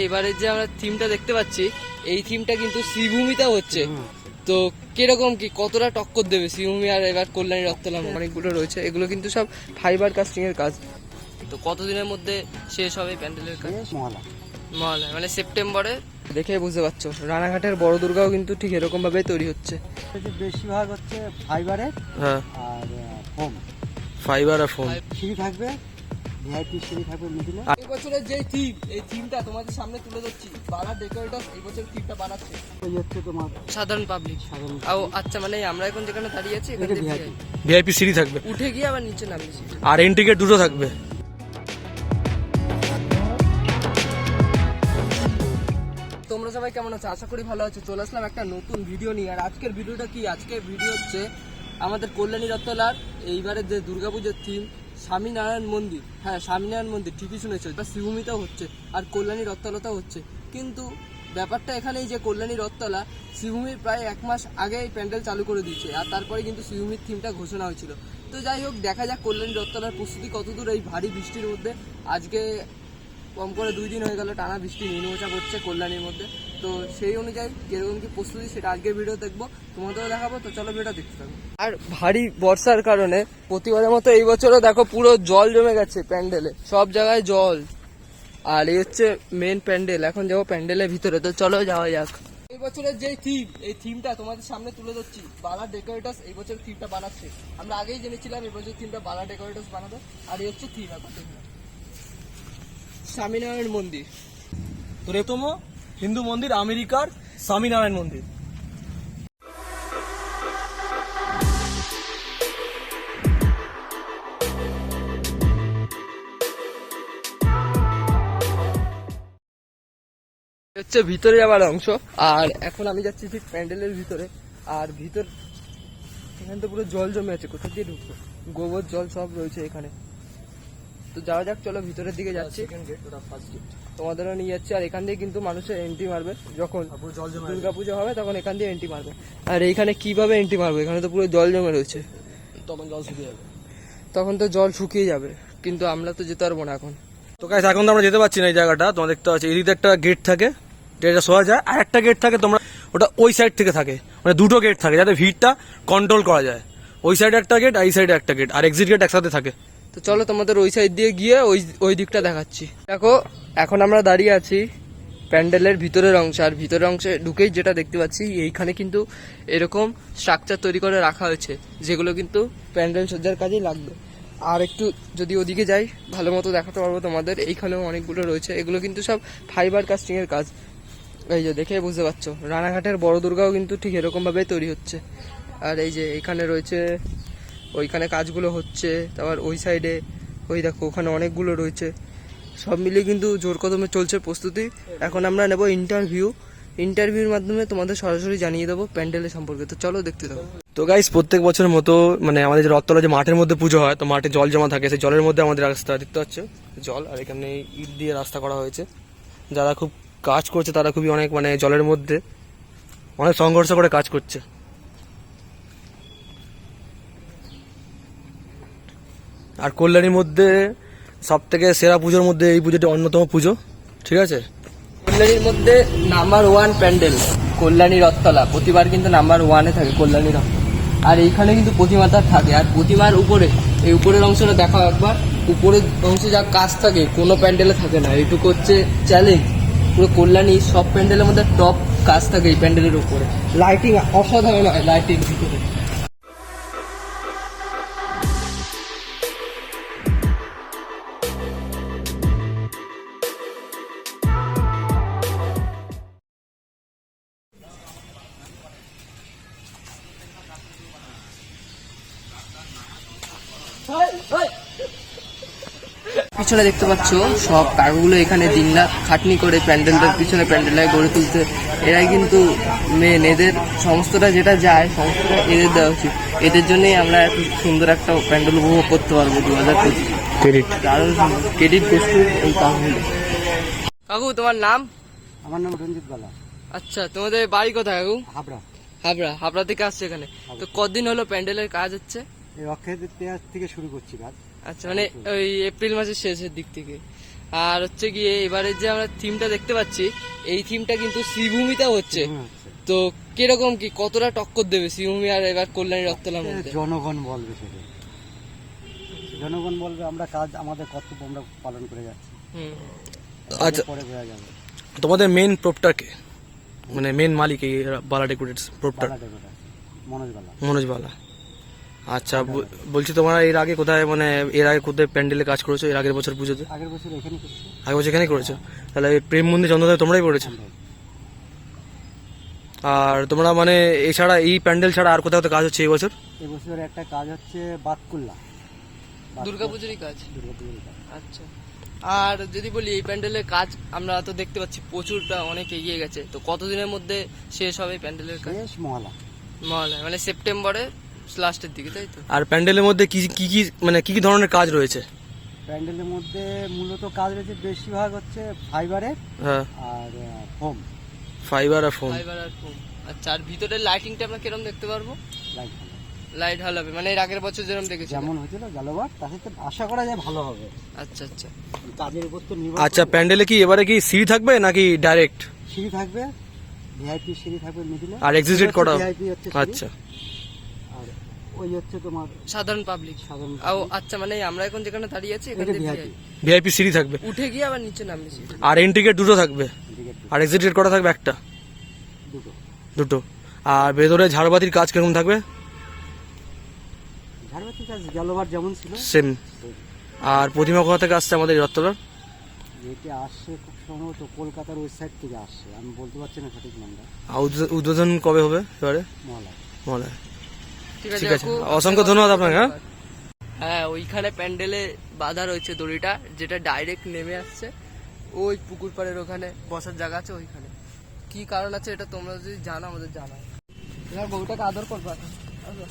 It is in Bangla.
এবারে যে আমরা থিমটা দেখতে পাচ্ছি এই থিমটা কিন্তু শ্রীভূমিতে হচ্ছে। তো কিরকম কি কতটা টক্কর দেবে শ্রীভূমি আর এবার কল্যাণী রত্তলা? অনেকগুলো রয়েছে, এগুলো কিন্তু সব ফাইবার কাস্টিং এর কাজ। তো কতদিনের মধ্যে শেষ হবে প্যান্ডেলের কাজ? মহালয়া মানে সেপ্টেম্বরে। দেখে বুঝতে পারছো রানাঘাটের বড় দুর্গাও কিন্তু ঠিক এরকম ভাবে তৈরি হচ্ছে। বেশিরভাগ হচ্ছে ফাইবারের, হ্যাঁ আর ফোম। ফাইবার আর ফোম। সিঁড়ি থাকবে, ভিআইপি সিঁড়ি থাকবে মিডিলে। এই বছরের যে থিম, এই থিমটা তোমাদের সামনে তুলে ধরছি। বালা ডেকোরেটর এই বছর থিমটা বানাচ্ছে। এই হচ্ছে তোমার সাধারণ পাবলিক। ও আচ্ছা, মানে আমরা এখন যেখানে দাঁড়িয়ে আছি এখানে ভিআইপি সিঁড়ি থাকবে, উঠে গিয়ে আবার নিচে নামবে। আর এন্ট্রি গেট দুটো থাকবে। তোমরা সবাই কেমন আছো? আশা করি ভালো আছো। চলে আসলাম একটা নতুন ভিডিও নিয়ে। আর আজকের ভিডিওটা কি? আজকের ভিডিও হচ্ছে আমাদের কল্যাণী রত্তলার এইবারের যে দুর্গাপুজোর থিম স্বামীনারায়ণ মন্দির। হ্যাঁ, স্বামীনারায়ণ মন্দির ঠিকই শুনেছো। শ্রীভূমিতেও হচ্ছে আর কল্যাণী রত্তলাতেও হচ্ছে। কিন্তু ব্যাপারটা এখানেই যে কল্যাণী রত্তলা শ্রীভূমির প্রায় 1 মাস আগে এই প্যান্ডেল চালু করে দিয়েছে, আর তারপরে কিন্তু শ্রীভূমির থিমটা ঘোষণা হয়েছিল। তো যাই হোক, দেখা যাক কল্যাণী রত্তলার প্রস্তুতি কতদূর এই ভারী বৃষ্টির মধ্যে। আজকে কম করে 2 দিন হয়ে গেল টানা বৃষ্টি নিম্নচাপ হচ্ছে কল্যাণীর মধ্যে। তো সেই অনুযায়ী কিরকম কি প্রস্তুতি সেটা আজকের ভিডিও দেখবো, তোমাদেরও দেখাবো। তো চলো ভিডিওটা দেখতে থাকো। আর ভারী বর্ষার কারণে প্রতিবারের মতো এই বছরও দেখো পুরো জল জমে গেছে প্যান্ডেলে, সব জায়গায় জল। আর এই হচ্ছে মেন প্যান্ডেল। এখন যাবো প্যান্ডেলের ভিতরে, তো চলো যাওয়া যাক। এই বছরের যে থিম, এই থিমটা তোমাদের সামনে তুলে ধরছি। বালা ডেকোরেটার্স এই বছর থিমটা বানাচ্ছে। আমরা আগেই জেনেছিলাম এই বছর থিমটা বালা ডেকোরেটার্স বানাবে। আর এই হচ্ছে থিম এখন স্বামীনারায়ণ মন্দির। বৃহত্তম হিন্দু মন্দির আমেরিকার স্বামীনারায়ণ মন্দির। হচ্ছে ভিতরে যাওয়ার অংশ। আর এখন আমি যাচ্ছি ঠিক প্যান্ডেলের ভিতরে। আর ভিতর এখানে তো পুরো জল জমে আছে, কোথা দিয়ে ঢুকবো? গোবর জল সব রয়েছে এখানে। তো যাওয়া যাক, চলো ভিতরের দিকে যাচ্ছি। তোমাদেরও নিয়ে যাচ্ছি। আর এখান দিয়ে কিন্তু মানুষের এন্ট্রি মারবে যখন দুর্গাপুজো হবে, তখন এখান দিয়ে এন্ট্রি মারবে। আর এইখানে কিভাবে এন্ট্রি মারবে? এখানে তো পুরো জল জমে রয়েছে, তখন জল শুকিয়ে যাবে। তখন তো জল শুকিয়ে যাবে, কিন্তু আমরা তো যেতে পারবো না এখন। তো গাইস, এখন তো আমরা যেতে পারছি না এই জায়গাটা। তোমরা দেখতে পাচ্ছি এদিকে একটা গেট থাকে যেটা শোয়া যায়, আর একটা গেট থাকে তোমরা ওটা ওই সাইড থেকে থাকে, মানে দুটো গেট থাকে যাতে ভিড়টা কন্ট্রোল করা যায়। ওই সাইডে একটা গেট, এই সাইডে একটা গেট, আর এক্সিট গেট একসাথে থাকে। তো চলো তোমাদের ওই সাইড দিয়ে গিয়ে ওই দিকটা দেখাচ্ছি। দেখো, এখন আমরা দাঁড়িয়ে আছি প্যান্ডেলের ভিতরের অংশে। আর ভিতরের অংশে ঢুকেই যেটা দেখতে পাচ্ছি, এইখানে কিন্তু এরকম স্ট্রাকচার তৈরি করে রাখা হয়েছে, যেগুলো কিন্তু প্যান্ডেল সজ্জার কাজেই লাগবে। আর একটু যদি ওদিকে যাই ভালো মতো দেখাতে পারবো তোমাদের। এইখানেও অনেকগুলো রয়েছে, এগুলো কিন্তু সব ফাইবার কাস্টিং এর কাজ। এই যে দেখে বুঝতে পারছো রানাঘাটের বড় দুর্গাও কিন্তু ঠিক এরকম ভাবে তৈরি হচ্ছে। আর এই যে এখানে রয়েছে, ওইখানে কাজগুলো হচ্ছে। তারপর ওই সাইডে ওই দেখো ওখানে অনেকগুলো রয়েছে। সব মিলিয়ে কিন্তু জোর কদমে চলছে প্রস্তুতি। এখন আমরা নেব ইন্টারভিউর মাধ্যমে তোমাদের সরাসরি জানিয়ে দেবো প্যান্ডেলের সম্পর্কে। তো চলো দেখতে থাকো। তো গাইস, প্রত্যেক বছরের মতো মানে আমাদের যে রথতলা যে মাঠের মধ্যে পুজো হয়, তো মাঠে জল জমা থাকে, সেই জলের মধ্যে আমাদের রাস্তা দেখতে পাচ্ছ জল। আর এখানে ইট দিয়ে রাস্তা করা হয়েছে। যারা খুব কাজ করছে তারা খুবই অনেক মানে জলের মধ্যে অনেক সংঘর্ষ করে কাজ করছে। আর কল্যাণীর মধ্যে সব থেকে সেরা পুজোর মধ্যে এই পুজোটি অন্যতম পুজো, ঠিক আছে? কল্যাণীর মধ্যে নাম্বার 1 প্যান্ডেল কল্যাণী রথতলা। প্রতিবার কিন্তু নাম্বার 1-এ থাকে কল্যাণী রথ। আর এইখানে কিন্তু প্রতিমাতা থাকে। আর প্রতিমার উপরে, এই উপরের অংশটা দেখাও একবার। উপরের অংশে যা কাজ থাকে কোনো প্যান্ডেলে থাকে না, এইটুকু হচ্ছে চ্যালেঞ্জ। পুরো কল্যাণী সব প্যান্ডেলের মধ্যে টপ কাজ থাকে এই প্যান্ডেলের উপরে। লাইটিং অসাধারণ হয়, লাইটিং ভিতরে। পিছনে দেখতে পাচ্ছ সব কাকুগুলো এখানে দিনরাত খাটনি করে প্যান্ডেলটার পিছনে প্যান্ডেলটাকে গড়ে তুলতে। এরাই কিন্তু মেন, এদের সমস্তটা যেটা যায় সমস্তটা এদের দেওয়া উচিত। এদের জন্যই আমরা এত সুন্দর একটা প্যান্ডেল উপভোগ করতে পারবো 2025। দারুণ ক্রেডিট গোষ্ঠীর এই কাকুগুলো। কাকু, তোমার নাম? আমার নাম রঞ্জিত বালা। আচ্ছা, তোমাদের বাড়ি কোথায় কাকু? হাবড়া। হাবড়া থেকে আসছে এখানে। তো কতদিন হলো প্যান্ডেলের কাজ হচ্ছে? এই অক্ষয় তৃতীয়া থেকে শুরু করছি কাজ। আচ্ছা, মানে ওই এপ্রিল মাসের শেষের দিক থেকে। আর হচ্ছে গিয়ে এবারে যে আমরা থিমটা দেখতে পাচ্ছি, এই থিমটা কিন্তু শ্রীভূমিতেও হচ্ছে। তো কিরকম কি, কতটা টক্কর দেবে শ্রীভূমি আর এবার কল্যাণী রথতলার মধ্যে? জনগণ বলবে সেটা, জনগণ বলবে। আমরা কাজ, আমাদের কর্তব্য আমরা পালন করে যাচ্ছি। আচ্ছা, পরে বোঝা যাবে। তোমাদের মেন প্রপটার কে, মানে মেন মালিক এই বালা ডেকোরেটস প্রপটার? বালা ডেকোরেটর, মনোজ বালা। মনোজ বালা। আচ্ছা, বলছি তোমরা এর আগে কোথায়, মানে এর আগে কোথায় প্যান্ডেলে কাজ করেছো এর আগের বছর পুজোতে? আগের বছর এখানে করছি। আগের বছর এখানেই করেছো? তাহলে এই প্রেম মন্দির চন্দ্রদায় তোমরাই করেছো? আর তোমরা মানে এছাড়া এই প্যান্ডেল ছাড়া আর কোথাও তো কাজ হচ্ছে এই বছর? এবছর একটা কাজ হচ্ছে বাতকুল্লা, দুর্গাপুজোরই কাজ। দুর্গাপুজোর কাজ। আচ্ছা, আর যদি বলি এই প্যান্ডেলের কাজ আমরা তো দেখতে পাচ্ছি প্রচুরটা অনেক এগিয়ে গেছে, তো কতদিনের মধ্যে শেষ হবে এই প্যান্ডেলের কাজ? শেষ মহলা, মহালয়া মানে সেপ্টেম্বরে লাস্টের দিকে, তাই তো? আর প্যান্ডেলের মধ্যে কি কি কি মানে কি কি ধরনের কাজ রয়েছে? প্যান্ডেলের মধ্যে মূলত কাজ রয়েছে বেশিরভাগ হচ্ছে ফাইবারের হ্যাঁ, আর ফোম, ফাইবার আর ফোম। ফাইবার আর ফোম। আচ্ছা, আর ভিতরের লাইটিংটা আমরা কিরকম দেখতে পারবো? লাইট লাইট ভালো হবে মানে এর আগের বছর যেরকম দেখেছি? যেমন হয়েছিল জালোবার, তার সাথে আশা করা যায় ভালো হবে। আচ্ছা আচ্ছা। কাজের উপর তো নির্ভর আচ্ছা, করবে। প্যান্ডেলে কি এবারে কি সিঁড়ি থাকবে নাকি ডাইরেক্ট? সিঁড়ি থাকবে, ভিআইপি সিঁড়ি থাকবে মিডিলে, আর এক্সিট করা? ভিআইপি হচ্ছে সিঁড়ি। আচ্ছা, আর ওই হচ্ছে তোমার সাধারণ পাবলিক। সাধারণ ও আচ্ছা, মানে আমরা এখন যেখানে দাঁড়িয়ে আছি এখান এটা থেকে ভিআইপি ভিআইপি সিঁড়ি থাকবে, উঠে গিয়ে আবার নিচে নামছি। আর এন্ট্রি গেট দুটো থাকবে, আর এক্সিট গেট করা থাকবে একটা, দুটো। দুটো। আর ভেতরে ঝাড়বাতির কাজ কিরকম থাকবে? ঝাড়বাতি কাজ জালোবার যেমন ছিল সেম। আর প্রতিমা কোথা থেকে আসছে আমাদের এই রথতলার? যেটা আসছে খুব সম্ভবত কলকাতার ওই সাইড থেকে আসছে, আমি বলতে পারছি না সঠিক নামটা। আর উদ্বোধন কবে হবে এবারে? মহলা। মনে ঠিক ঠিক আছে, কাকু, অসংখ্য ধন্যবাদ আপনাকে। হ্যাঁ, হ্যাঁ ওইখানে প্যান্ডেলে বাঁধা রয়েছে দড়িটা, যেটা ডাইরেক্ট নেমে আসছে ওই পুকুর পাড়ের ওখানে বসার জায়গা আছে ওইখানে। কি কারণ আছে এটা তোমরা যদি জানো আমাদের জানাও। এবার বউটাকে আদর করবা। আসো।